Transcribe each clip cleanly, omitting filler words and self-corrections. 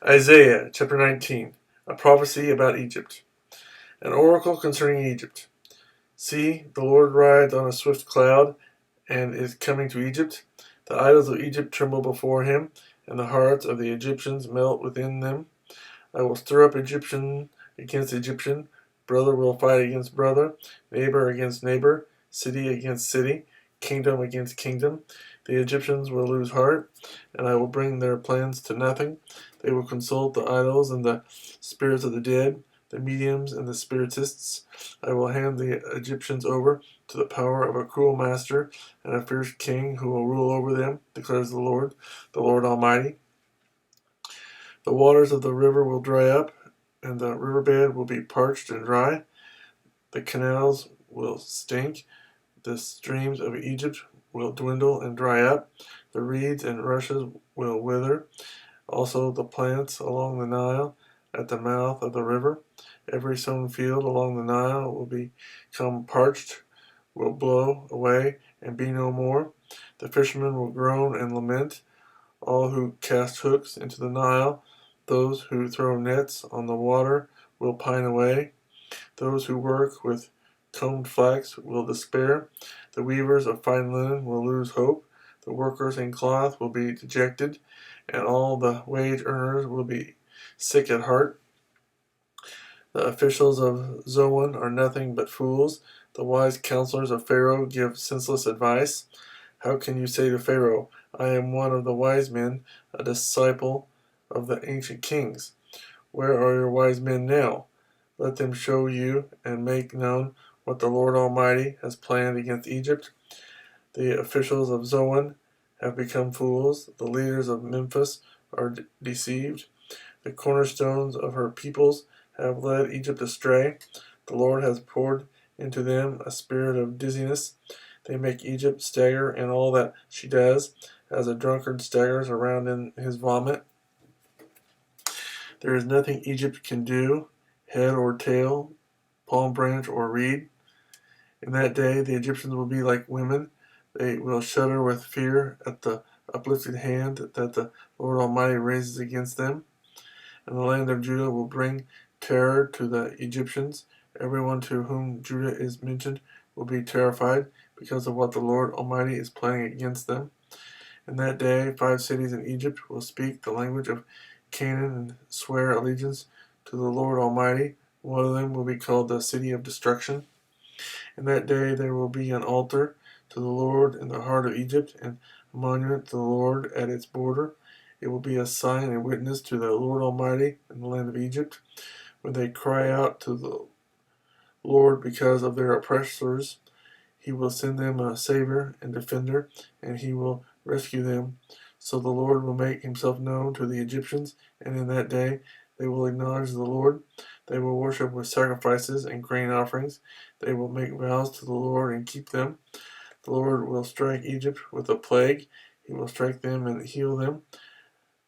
Isaiah chapter 19, a prophecy about Egypt. An oracle concerning Egypt. See, the Lord rides on a swift cloud and is coming to Egypt. The idols of Egypt tremble before him, and the hearts of the Egyptians melt within them. I will stir up Egyptian against Egyptian. Brother will fight against brother, neighbor against neighbor, city against city, kingdom against kingdom. The Egyptians will lose heart, and I will bring their plans to nothing. They will consult the idols and the spirits of the dead, the mediums and the spiritists. I will hand the Egyptians over to the power of a cruel master and a fierce king who will rule over them, declares the Lord Almighty. The waters of the river will dry up, and the riverbed will be parched and dry. The canals will stink. The streams of Egypt will dwindle and dry up. The reeds and rushes will wither. Also the plants along the Nile at the mouth of the river. Every sown field along the Nile will become parched, will blow away and be no more. The fishermen will groan and lament. All who cast hooks into the Nile, those who throw nets on the water, will pine away. Those who work with combed flax will despair. The weavers of fine linen will lose hope. The workers in cloth will be dejected, and all the wage earners will be sick at heart. The officials of Zoan are nothing but fools. The wise counselors of Pharaoh give senseless advice. How can you say to Pharaoh, I am one of the wise men, a disciple of the ancient kings? Where are your wise men now? Let them show you and make known what the Lord Almighty has planned against Egypt. The officials of Zoan have become fools. The leaders of Memphis are deceived. The cornerstones of her peoples have led Egypt astray. The Lord has poured into them a spirit of dizziness. They make Egypt stagger in all that she does, as a drunkard staggers around in his vomit. There is nothing Egypt can do, head or tail, palm branch or reed. In that day the Egyptians will be like women. They will shudder with fear at the uplifted hand that the Lord Almighty raises against them. And the land of Judah will bring terror to the Egyptians. Everyone to whom Judah is mentioned will be terrified because of what the Lord Almighty is planning against them. In that day 5 cities in Egypt will speak the language of Canaan and swear allegiance to the Lord Almighty. One of them will be called the City of Destruction. In that day there will be an altar to the Lord in the heart of Egypt, and a monument to the Lord at its border. It will be a sign and witness to the Lord Almighty in the land of Egypt. When they cry out to the Lord because of their oppressors, he will send them a Savior and Defender, and he will rescue them. So the Lord will make himself known to the Egyptians, and in that day they will acknowledge the Lord. They will worship with sacrifices and grain offerings. They will make vows to the Lord and keep them. The Lord will strike Egypt with a plague. He will strike them and heal them.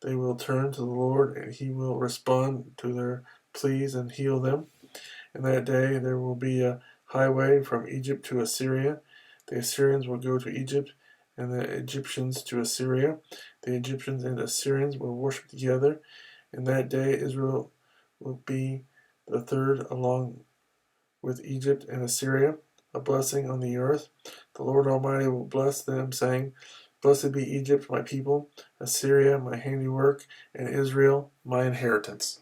They will turn to the Lord, and he will respond to their pleas and heal them. In that day there will be a highway from Egypt to Assyria. The Assyrians will go to Egypt, and the Egyptians to Assyria. The Egyptians and Assyrians will worship together. In that day Israel will be the third along with Egypt and Assyria, a blessing on the earth. The Lord Almighty will bless them, saying, Blessed be Egypt, my people, Assyria, my handiwork, and Israel, my inheritance.